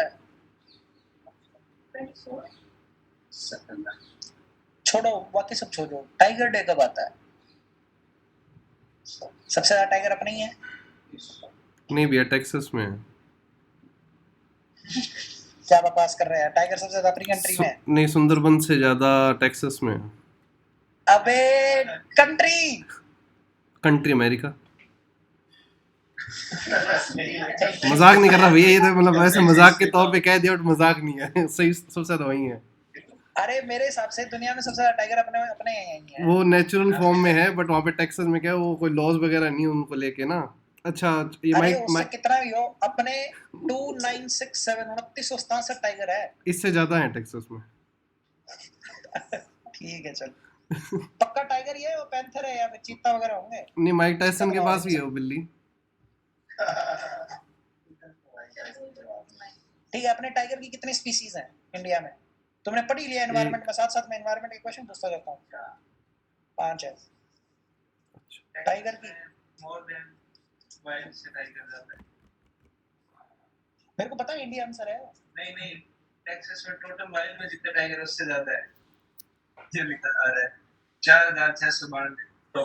है? छोड़ो बाकी सब छोड़ो, टाइगर डे कब आता है? सबसे ज्यादा टाइगर अपने ही है। नहीं भैया, टेक्सास में है। क्या बकवास कर रहे हैं, टाइगर सबसे ज्यादा अपनी कंट्री में है। नहीं, सुंदरबन से ज्यादा टेक्सास में है। अबे कंट्री कंट्री अमेरिका। मजाक नहीं कर रहा भैया, ये तो मतलब ऐसे मजाक के तौर पे कह दिया, बट मजाक नहीं है। सही सबसे ज्यादा वही है। अरे मेरे हिसाब से दुनिया में सबसे ज्यादा टाइगर अपने अपने यही है। वो नेचुरल फॉर्म में है, बट वहाँ पे टेक्सास में क्या है, वो कोई लॉज वगैरह नहीं है उनको लेके ना। अच्छा, ये अरे माइक उससे माइक कितना भी हो, अपने 2967 2967 टाइगर है। इससे ज्यादा है टेक्सास में। ठीक है चल। पक्का टाइगर ही है, वो पैंथर है या फिर चीता वगैरह होंगे? नहीं, माइक चीता टायसन तो के नो पास भी है है। वो बिल्ली। ठीक है, अपने टाइगर की कितनी स्पीसीज हैं इंडिया में? तुमने पढ़ ही लिया एनवायरनमेंट एक। में, साथ साथ में एनवायरनमेंट के क्वेश्चन पूछता जाता हूँ। 5 है टाइगर की। मेरे को पता है इंडिया आंसर है। नहीं टेक्सास में टोटल वाइल्ड में जितने टाइगर है उससे ज्यादा है। ये लिखा आ रहा है 4692। तो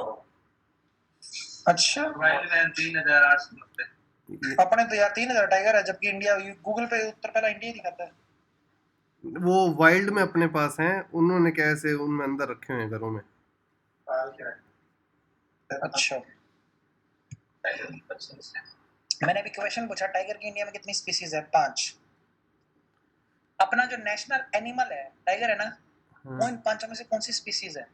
अच्छा, वाइल्ड में 3890। अपने तो यार 3000 टाइगर है, जबकि इंडिया गूगल पे उत्तर पहला इंडिया ही दिखाता है। वो वाइल्ड में अपने पास हैं, उन्होंने कैसे उनमें अंदर रखे हुए हैं घरों में। अच्छा, मैंने अभी क्वेश्चन पूछा टाइगर की इंडिया में कितनी स्पीसीज है? 5। अपना जो नेशनल एनिमल है टाइगर है ना, वो इन 5 में से कौन सी स्पीसीज है?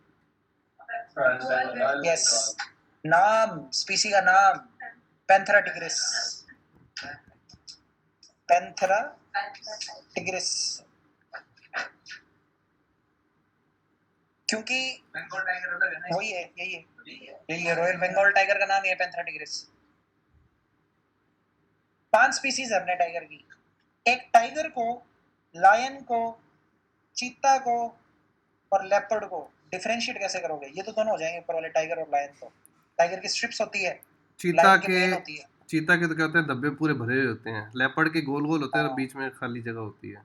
यस, नाम स्पीसी का नाम पैंथेरा टिग्रिस। पैंथेरा टिग्रिस, क्योंकि बंगाल टाइगर अलग है ना। वही है, यही है रॉयल बंगाल टाइगर का नाम ही है पैंथेरा टिग्रिस। 5 स्पीसीज है अपने टाइगर की। एक टाइगर को, लायन को, चीता को और लेपर्ड को डिफरेंशिएट कैसे करोगे? ये तो दोनों हो जाएंगे ऊपर वाले, टाइगर और लायन। तो टाइगर की स्ट्रिप्स होती है, चीता लायन की के मेन होती है। चीता के तो क्या होते हैं, धब्बे पूरे भरे हुए होते हैं। लेपर्ड के गोल गोल होते हैं और हाँ, बीच में खाली जगह होती है।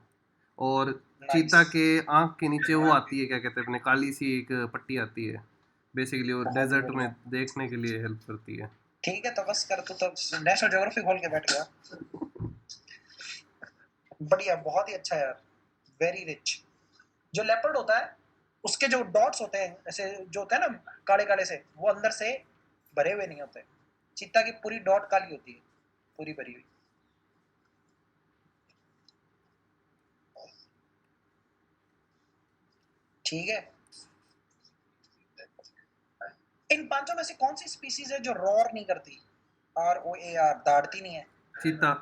और नाइस। चीता के आंख के नीचे वो आती है, क्या कहते हैं अपने, काली सी एक पट्टी आती है। बेसिकली वो बहुत डेजर्ट में बढ़िया। देखने के लिए हेल्प करती है। ठीक है, तो बस कर, तू तो नेशनल ज्योग्राफी खोल के बैठ गया। बढ़िया, बहुत ही अच्छा यार, वेरी रिच। जो लेपर्ड होता है उसके जो डॉट्स होते हैं ऐसे जो होते हैं ना काले काले से, वो अंदर से भरे हुए नहीं होते। चीता की पूरी डॉट काली होती है, पूरी भरी हुई। ठीक है, इन 5 में से कौन सी स्पीसीज है जो रॉर नहीं करती? ROAR, दाड़ती नहीं है। चीता।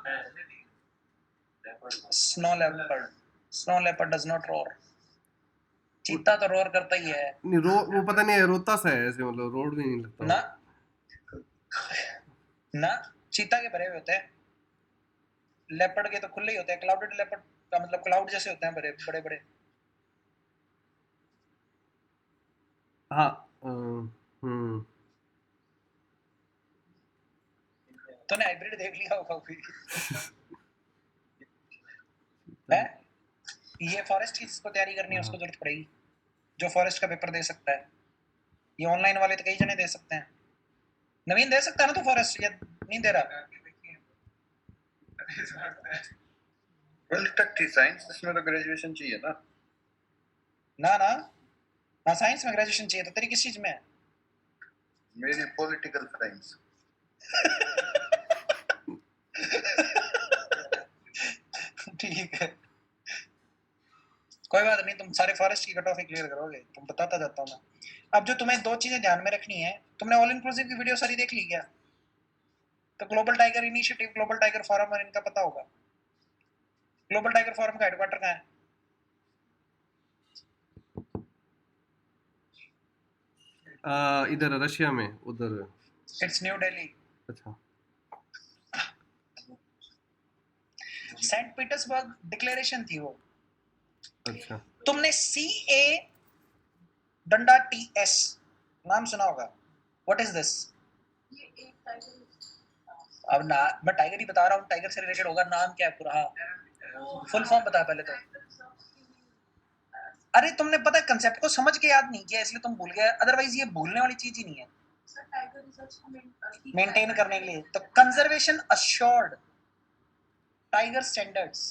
Snow leopard, snow leopard does not roar. चीता तो रोर करता ही है नहीं, वो पता नहीं है, रोता सा है ऐसे, मतलब रोड भी नहीं लगता ना। वो। ना, चीता के भरे हुए होते हैं, लेपर्ड के तो खुले ही होते हैं। क्लाउडेड लेपर्ड का मतलब क्लाउड जैसे होते हैं, बड़े बड़े बड़े। हाँ। हम्म। तूने हाइब्रिड देख लिया होगा कोई है? ये फॉरेस्ट की जिसको तैयारी करनी है उसको जरूरत पड़ेगी, जो फॉरेस्ट का पेपर दे सकता है। ये ऑनलाइन वाले तो कई जने दे सकते हैं। नवीन दे सकता है ना तो फॉरेस्ट, या नहीं दे रहा? 12th तक थी साइंस, इसमें तो ग्रेजुएशन चाहिए ना। ना ना ना, साइंस में ग्रेजुएशन चाहिए। तो तेरी किस चीज में है? मेरी पॉलिटिकल साइंस। ठीक है, कोई बात नहीं, तुम सारे फॉरेस्ट की कट ऑफ क्लियर करोगे, तुम बताता जाता हूँ मैं। अब जो तुम्हें 2 चीजें ध्यान में रखनी है, तुमने ऑल इंक्लूसिव की वीडियो सारी देख ली क्या? तो global tiger initiative, global tiger forum और इनका पता होगा। ग्लोबल टाइगर फोरम का हेडक्वार्टर कहाँ है? इधर रशिया में उधर। इट्स न्यू दिल्ली। अच्छा। सेंट पीटर्सबर्ग डिक्लेरेशन थी वो। अच्छा। तुमने CA डंडा TS नाम सुना होगा। What is this? अब ना मैं टाइगर ही बता रहा हूँ, टाइगर से रिलेटेड होगा, नाम क्या है पूरा? हाँ, फुल फॉर्म बता पहले तो। अरे तुमने पता है कंसेप्ट को समझ के याद नहीं किया इसलिए तुम भूल गए, अदरवाइज ये भूलने वाली चीज ही नहीं है मेंटेन करने के लिए। तो कंजर्वेशन अश्योर्ड टाइगर स्टैंडर्ड्स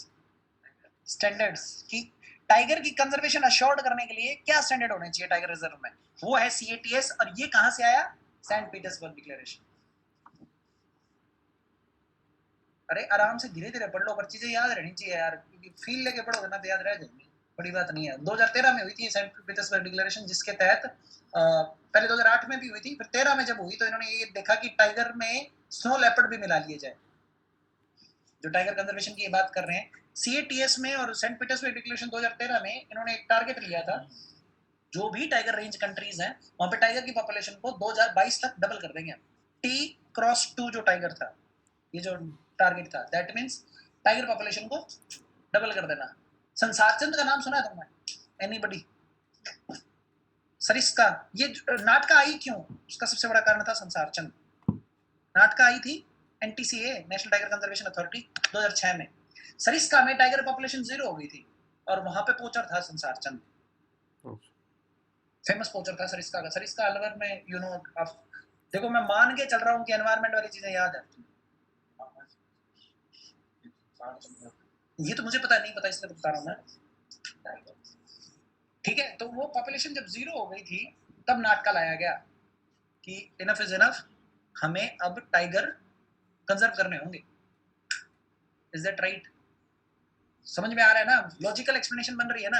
की टाइगर की कंजर्वेशन अश्योर्ड करने के लिए क्या स्टैंडर्ड होने चाहिए टाइगर रिजर्व में, वो है CATS। और ये कहां से आया? Saint Petersburg declaration. अरे आराम से धीरे धीरे पढ़ लो, पर चीजें याद रहनी चाहिए यार, क्योंकि फील लेके पढ़ोगे ना तो याद रह जाएंगी, बड़ी बात नहीं है। 2013 में हुई थी सेंट पीटर्सबर्ग डिक्लेरेशन, जिसके तहत पहले 2008 में भी हुई थी, फिर 13 में जब हुई तो इन्होंने ये देखा कि टाइगर में स्नो लेपर्ड भी मिला लिए जाए। जो टाइगर कंजर्वेशन की बात कर रहे हैं, CATS में और सेंट पीटर्सबर्ग डिक्लेरेशन 2013 में इन्होंने एक टारगेट लिया था, जो भी टाइगर रेंज कंट्रीज हैं वहां पे टाइगर की पॉपुलेशन को 2022 तक डबल कर देंगे। T×2 जो टाइगर था, ये जो टारगेट था, दैट मींस टाइगर पॉपुलेशन को डबल कर देना। संसार चंद का नाम सुना है तुमने? एनीबडी? सरिस्का, ये नाटका आई क्यों? उसका सबसे बड़ा कारण था संसार चंद। नाटका आई थी NTCA, national tiger conservation authority, 2006 में। सरिस्का में टाइगर पॉपुलेशन 0 हो गई थी और वहां पे पोचर था संसार चंद, फेमस पोचर था सरिस्का का। सरिस्का अलवर में, यू नो, आप देखो मैं मान के चल रहा हूँ कि एनवायरनमेंट वाली चीजें याद है। ये तो मुझे पता नहीं पता, इसलिए बता रहा हूँ मैं। ठीक है, तो वो पॉपुलेशन जब 0 हो गई थी तब नाटका लाया गया कि इनफ इज इनफ, हमें अब टाइगर कंजर्व करने होंगे। Is that right? समझ में आ रहा है ना? लॉजिकल एक्सप्लेनेशन बन रही है ना?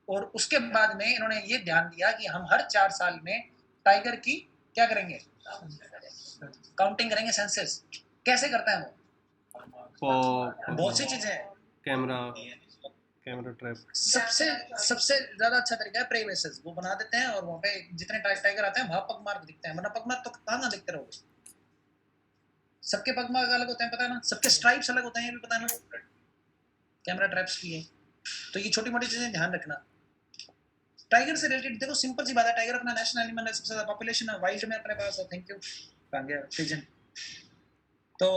और उसके बाद में इन्होंने ये ध्यान दिया कि हम हर 4 साल में टाइगर की क्या करेंगे? काउंटिंग करेंगे, सेंसस। कैसे करते हैं वो? बहुत सी चीजें हैं। Camera trap. सबसे ज्यादा अच्छा तरीका है प्रेवेसेस, वो बना देते हैं और वहाँ पे जितने टाइगर आते हैं वहां पग मार्क दिखते हैं, वरना पग मार्क तो कहाँ दिखते रहोगे? सबके पग मार्क अलग होते हैं, पता है ना? सबके स्ट्राइप्स अलग होते हैं, ये भी पता है ना? कैमरा ट्रैप्स की है। तो ये छोटी मोटी चीजें ध्यान रखना। टाइगर से रिलेटेड देखो, सिंपल सी बात है, टाइगर अपना नेशनल एनिमल है, सबसे ज्यादा पॉपुलेशन है वाइल्ड में अपने पास है। Thank you. कहाँ गया पिजन? तो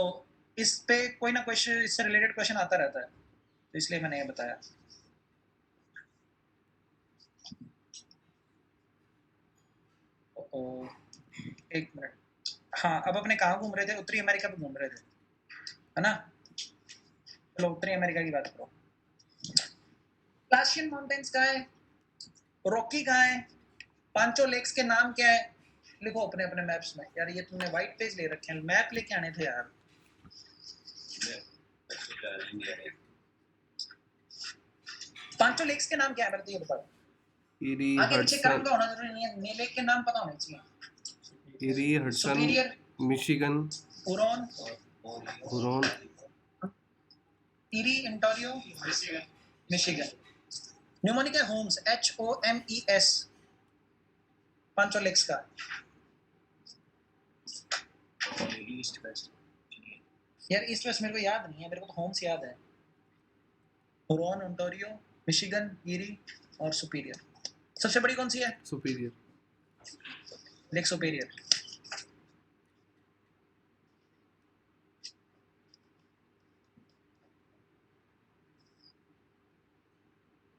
इस पे कोई ना क्वेश्चन, इससे रिलेटेड क्वेश्चन आता रहता है, तो इसलिए मैंने ये बताया। एक मिनट। हाँ, अब अपने कहाँ घूम रहे थे? उत्तरी अमेरिका पे घूम रहे थे, है ना? चलो उत्तरी अमेरिका की बात करो। प्लाशियन माउंटेन्स कहाँ है? रॉकी कहाँ है? पांचों लेक्स के नाम क्या है? लिखो अपने अपने मैप्स में। यार ये तुमने व्हाइट पेज ले रखे हैं, मैप लेके आने थे यार। पांचों लेक्स के नाम क्या है? मेरे को ये बताओ। इरी, आगे नीचे क्रम हडसन, का होना जरूरी नहीं है, लेक के नाम पता होने चाहिए। Eri, Hudson, superior, Michigan, Huron, eri, Ontario, Michigan. Mnemonic है होम्स, HOMES, पांचों लेक्स का। ईस्ट वेस्ट, यार ईस्ट वेस्ट मेरे को याद नहीं है, मेरे को तो होम्स याद है। हुरॉन, ओंटारियो, मिशिगन, इरी और सुपीरियर। सबसे बड़ी कौन सी है? सुपीरियर। Lake superior.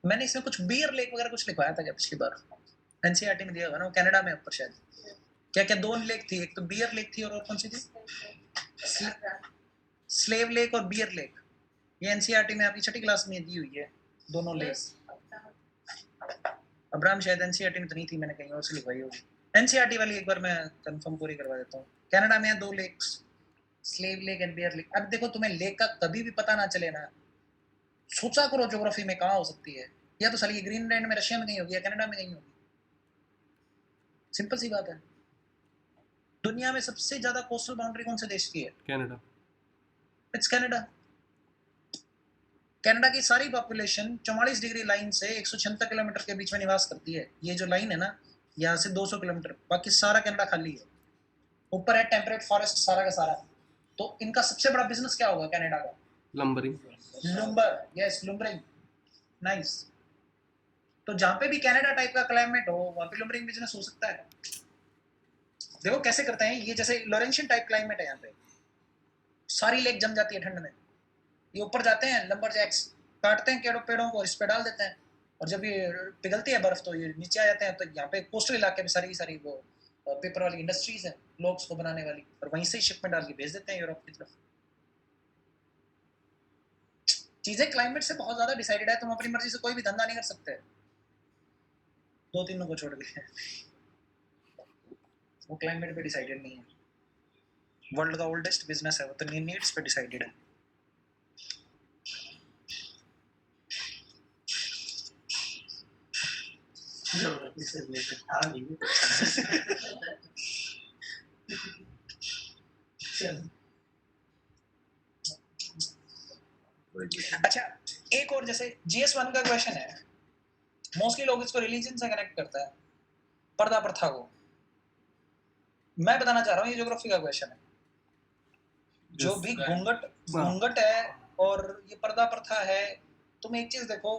मैंने इसमें कुछ बियर लेक वगैरह कुछ लिखवाया था क्या पिछली बार? NCERT में दिया हुआ ना, वो कनाडा में ऊपर शायद। क्या क्या 2 लेक थी, एक तो बियर लेक थी और कौन सी थी? स्लेव लेक और बियर लेक। ये NCERT में आपकी 6ठी क्लास में दी हुई है, दोनों लेक। अब्राहम शायद NCERT में तो नहीं थी, मैंने कहीं और से लिखवाई होगी। NCERT वाली एक बार मैं कंफर्म पूरी करवा देता हूँ। कनाडा में है 2 lakes, Slave Lake and Bear Lake. अब देखो तुम्हें लेक का कभी भी पता ना चले ना, सोचा करो ज्योग्राफी में कहाँ हो सकती है। या तो साली ये ग्रीनलैंड में, रशिया में कहीं होगी, या कनाडा में कहीं होगी। सिंपल सी बात है। दुनिया में सबसे ज्यादा कोस्टल बाउंड्री कौन से देश की है? कनाडा। It's Canada. कनाडा की सारी पॉपुलेशन 44 डिग्री लाइन से 176 किलोमीटर के बीच में निवास करती है। ये जो लाइन है ना, यहाँ से 200 किलोमीटर, बाकी सारा कनाडा खाली है। ऊपर है टेम्परेट फॉरेस्ट सारा का सारा। तो इनका सबसे बड़ा बिजनेस क्या होगा कनाडा का? लंबरिंग। Lumbar, yes, लुम्बरिंग। नाइस। तो जहां पे भी कनाडा टाइप का क्लाइमेट हो वहां पे लुम्बरिंग बिजनेस हो सकता है। देखो कैसे करते हैं ये, जैसे लॉरेंशियन टाइप क्लाइमेट है यहाँ पे, सारी लेक जम जाती है ठंड में, ये ऊपर जाते हैं लंबरजैक्स, काटते हैं पेड़ों को, इस पे डाल देते हैं, और जब ये पिघलती है बर्फ तो ये नीचे आ जाते हैं। तो यहाँ पे कोस्टल इलाके में सारी वो पेपर वाली इंडस्ट्रीज है, लोग उसको बनाने वाली, और वहीं से शिप में डाल के भेज देते हैं यूरोप की तरफ। चीजें क्लाइमेट से बहुत ज्यादा डिसाइडेड है, तुम अपनी मर्जी से कोई भी धंधा नहीं कर सकते, 2-3 को छोड़ के। वो क्लाइमेट पे डिसाइडेड नहीं है। वर्ल्ड का ओल्डेस्ट बिजनेस है वो, तो नीड्स पे डिसाइडेड है। अच्छा, एक और जैसे GS1 का क्वेश्चन है, मोस्टली लोग इसको रिलीजन से कनेक्ट करता है, पर्दा प्रथा को। मैं बताना चाह रहा हूँ ये ज्योग्राफी का क्वेश्चन है। जो भी घूंघट है और ये पर्दा प्रथा है, तुम एक चीज देखो,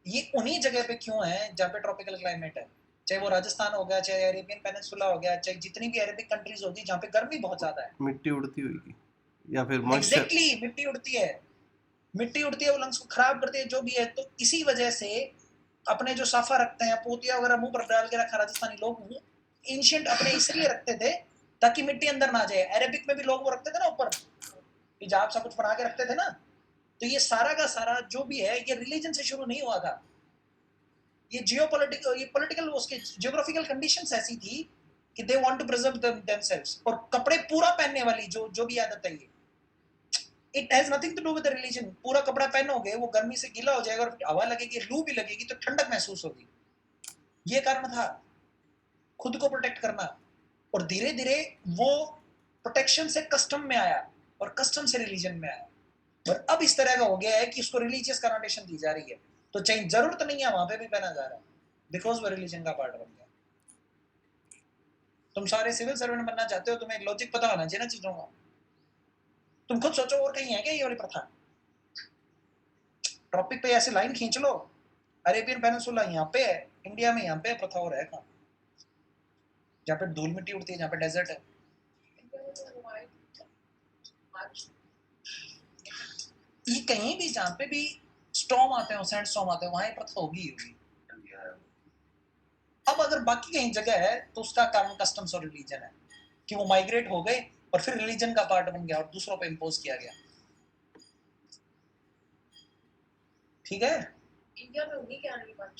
ये उन्हीं जगह पे क्यों है जहाँ पे ट्रॉपिकल क्लाइमेट है, चाहे वो राजस्थान हो गया, चाहे अरेबियन पेनिनसुला हो गया, चाहे जितनी भी अरेबिक कंट्रीज होगी जहाँ पे गर्मी बहुत ज्यादा है। मिट्टी उड़ती होगी या फिर मॉइस्चर। एग्जैक्टली, मिट्टी उड़ती है, वो लंग्स को खराब करती है, जो भी है। तो इसी वजह से अपने जो साफा रखते हैं, पोतिया वगैरह मुंह पर डाल के रखा राजस्थानी लोग, वो एंशिएंट अपने इसलिए रखते थे ताकि मिट्टी अंदर ना जाए। अरेबिक में भी लोग वो रखते थे ना ऊपर, हिजाब सा कुछ बना के रखते थे ना। तो ये सारा का सारा जो भी है, ये रिलीजन से शुरू नहीं हुआ था। ये पॉलिटिकल उसके जियोग्राफिकल कंडीशंस ऐसी थी कि they want to preserve themselves. और कपड़े पूरा पहनने वाली जो भी आदत है, ये it has nothing to do with religion. पूरा कपड़ा पहनोगे, वो गर्मी से गीला हो जाएगा, और हवा लगेगी, लू भी लगेगी, तो ठंडक महसूस होगी। ये कारण था, खुद को प्रोटेक्ट करना। और धीरे धीरे वो प्रोटेक्शन से कस्टम में आया, और कस्टम से रिलीजन में आया, और अब इस तरह का हो गया है कि उसको रिलीजियस कनोटेशन दी जा रही है। तो चाहे जरूरत नहीं है वहां पे भी पहना जा रहा है, बिकॉज वो रिलीजन का पार्ट बन गया। तुम सारे सिविल सर्वेंट बनना चाहते हो, तुम्हें लॉजिक पता होना चाहिए ना चीजों का। तुम खुद सोचो, और कहीं है क्या ये वाली प्रथा? ट्रॉपिक पे ऐसे लाइन खींच लो, अरेबियन पेनिनसुला यहाँ पे है, इंडिया में यहाँ पे प्रथा और है कहाँ? जहाँ पे धूल मिट्टी उड़ती है, जहाँ पे डेजर्ट है। ये कहीं भी जहाँ पे भी स्टॉर्म आते हैं, सैंड स्टॉर्म आते हैं, वहां ये प्रथा होगी। अब अगर बाकी कहीं जगह है तो उसका कारण कस्टम्स और रिलीजन है, कि वो माइग्रेट हो गए और फिर रिलीजन का पार्ट बन गया और दूसरों पे इंपोज किया गया। ठीक है, इंडिया में उन्हीं के आने की बात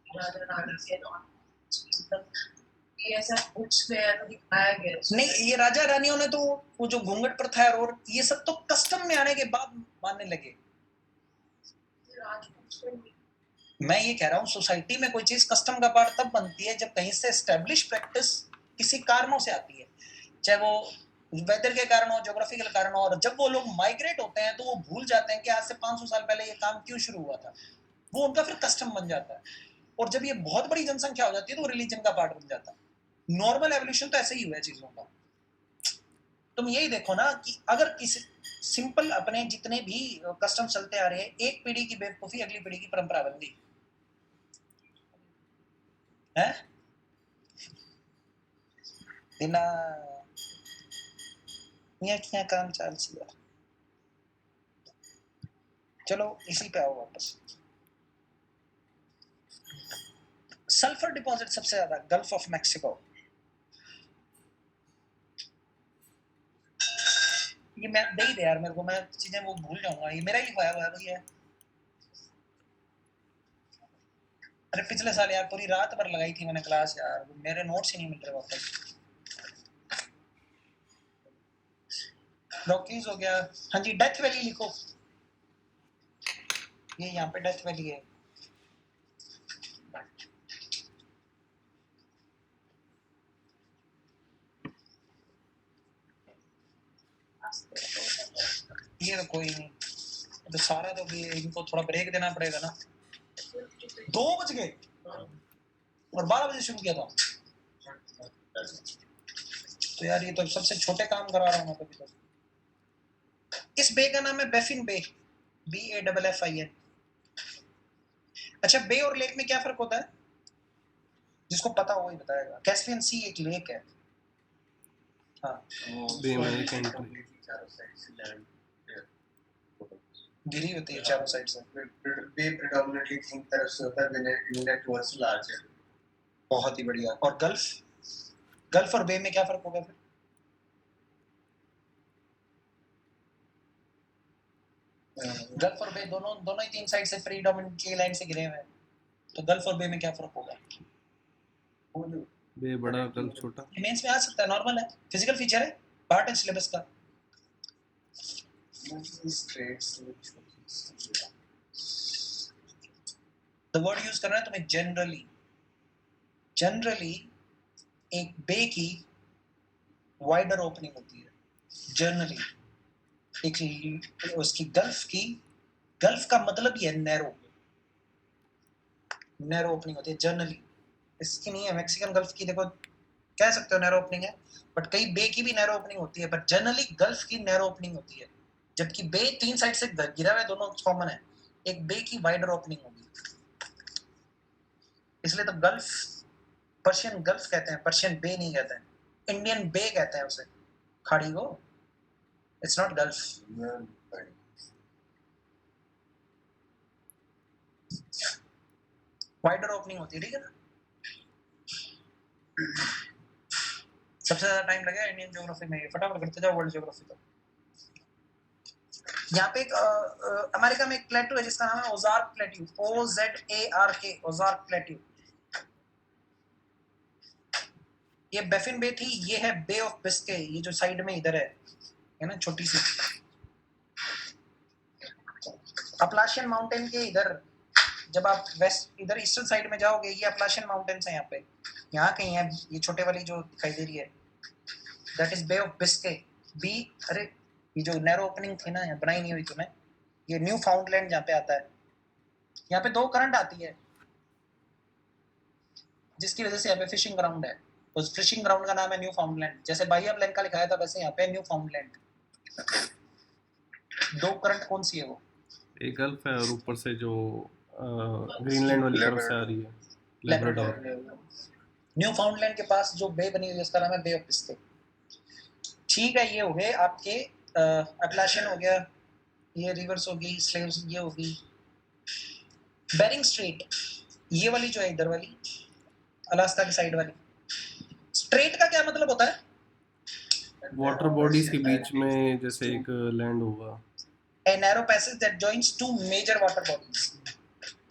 राजा रानी से ये ऐसा बुक्स में तो दिखाया गया नहीं, ये राजा रानियों ने तो वो जो घूंघट प्रथा है और ये सब तो कस्टम में आने के बाद मानने लगे। मैं ये कह रहा हूँ, सोसाइटी में कोई चीज कस्टम का पार्ट तब बनती है जब कहीं से एस्टेब्लिश प्रैक्टिस किसी कारणों से आती है, चाहे वो वेदर के कारण हो, ज्योग्राफिकल कारण हो। और जब वो लोग माइग्रेट होते हैं तो वो भूल जाते हैं कि आज से 500 साल पहले ये काम क्यों शुरू हुआ था, वो उनका फिर कस्टम बन जाता है। और जब ये बहुत बड़ी जनसंख्या हो जाती है तो वो रिलीजन का पार्ट बन जाता है। नॉर्मल एवोल्यूशन तो ऐसे ही हुआ है चीजों का। तुम यही देखो ना कि अगर किसी सिंपल अपने जितने भी कस्टम चलते आ रहे हैं, एक पीढ़ी की बेवकूफी अगली पीढ़ी की परंपरा बन गई है। बिना क्या काम चाल सी यार। चलो इसी पे आओ वापस। सल्फर डिपॉजिट सबसे ज्यादा गल्फ ऑफ मैक्सिको। ये मैं दे ही दे यार मेरे को, मैं चीजें वो भूल जाऊंगा। ये मेरा ही लिखवाया हुआ है भैया। अरे पिछले साल यार पूरी रात भर लगाई थी मैंने क्लास यार, मेरे नोट्स ही नहीं मिल रहे वापस। रॉकीज हो गया। हाँ जी, डेथ वैली लिखो। ये यहाँ पे डेथ वैली है। ये तो कोई नहीं, तो सारा तो भी इनको थोड़ा ब्रेक देना पड़ेगा ना। 2 बज गए और 12 बजे शुरू किया था। तो यार ये तो सबसे छोटे काम करा रहा हूँ मैं कभी तो। इस बे का नाम है बैफिन बे, BAFFIN। अच्छा, बे और लेक में क्या फर्क होता है? जिसको पता हो वही बताएगा। कैस्पियन सी एक लेक है। हाँ, बे में एक एंट्री। घिरी होती है चारों साइड से। बे predominantly तीन तरफ से होता है, inlet towards larger। बहुत ही बढ़िया। और गल्फ और बे में क्या फर्क होगा फिर? गल्फ और बे दोनों ही तीन साइड से प्रीडोमिनेंटली लाइन से घिरे हुए हैं, तो गल्फ और बे में क्या फर्क होगा? बे बड़ा गल्फ छोटा। मेंस में आ सकता है, नॉर्मल है, फिजिकल फीचर है, पार्ट है सिलेबस का। द वर्ड यूज करना है तुम्हें जनरली एक बे की वाइडर ओपनिंग होती है, जनरली एक उसकी गल्फ का मतलब ही है नैरो ओपनिंग होती है जनरली। इसकी नहीं है, मैक्सिकन गल्फ की देखो कह सकते हो नैरो ओपनिंग है, बट कई बे की भी नैरो ओपनिंग होती है, पर जनरली गल्फ की नैरो ओपनिंग होती है, जबकि बे तीन साइड से गिरा हुआ है, दोनों कॉमन है, एक बे की वाइडर ओपनिंग होगी। इसलिए तो गल्फ पर्शियन गल्फ कहते हैं, पर्शियन बे नहीं कहते हैं, इंडियन बे कहते हैं उसे, खाड़ी को। It's not gulf. Wider opening होती है, ठीक है ना। सबसे ज्यादा टाइम लगेगा इंडियन ज्योग्राफी में, फटाफट करते जाओ वर्ल्ड ज्योग्राफी। तो यहाँ पे एक अमेरिका में एक प्लेट्यू है जिसका नाम है Ozark plateau, OZARK, Ozark plateau. ये बेफिन बे थी, ये है बे ऑफ बिस्के, ये जो साइड में इधर है ना, छोटी सी। अपलाशियन माउंटेन के इधर जब आप वेस्ट इधर ईस्टर्न साइड में जाओगे, ये अपलाशियन माउंटेन्स हैं, यहाँ कहीं है, ये छोटे वाली जो दिखाई दे रही है, that is Bay of Biscay. B, अरे ये जो नैरो ओपनिंग थी ना, यहाँ बनाई नहीं हुई तुम्हें, ये न्यू फाउंडलैंड जहाँ पे आता है, यहाँ पे दो करंट आती है, जिसकी वजह से यहाँ पे फिशिंग ग्राउंड है। उस फिशिंग ग्राउंड का नाम है न्यू फाउंडलैंड। जैसे बाई ऑफ लैंड का लिखाया था, वैसे यहाँ पे न्यू फाउंडलैंड। दो करंट कौन सी है वो? एक गल्फ है और ऊपर से जो ग्रीनलैंड वाली तरफ से आ रही है लैब्राडोर। न्यू फाउंडलैंड के पास जो बे बनी हुई है उसका नाम है बे ऑफ बिस्के। ठीक है, ये हो गए आपके अपलाशियन हो गया, ये रिवर्स होगी, स्लेव्स ये होगी। बेरिंग स्ट्रेट, ये वाली जो है इधर वाली अलास्का की साइड वाली, स्ट्रेट का क्या मतलब होता है? वाटर बॉडीज के बीच में जैसे एक लैंड होगा। A narrow passage that joins two major water bodies,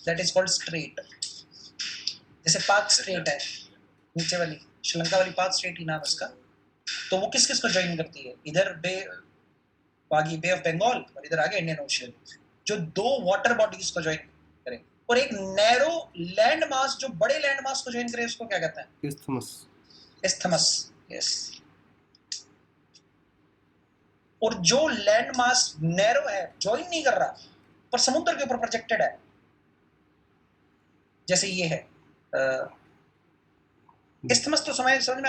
that is called strait। जैसे पाक स्ट्रेट है नीचे वाली, श्रीलंका वाली पाक स्ट्रेट ही नाम उसका, तो वो किस किस को ज्वाइन करती है? इधर बागी बे ऑफ बंगाल और इधर आगे इंडियन ओशन, जो दो वाटर बॉडीज को ज्वाइन करे। और एक नैरो लैंड मास जो बड़े लैंड मास को ज्वाइन करे उसको क्या कहते हैं? इस्थमस। यस। और जो लैंड मास नैरो है, ज्वाइन नहीं कर रहा, पर समुद्र के ऊपर प्रोजेक्टेड है, जैसे ये है इस्थमस, तो समझ में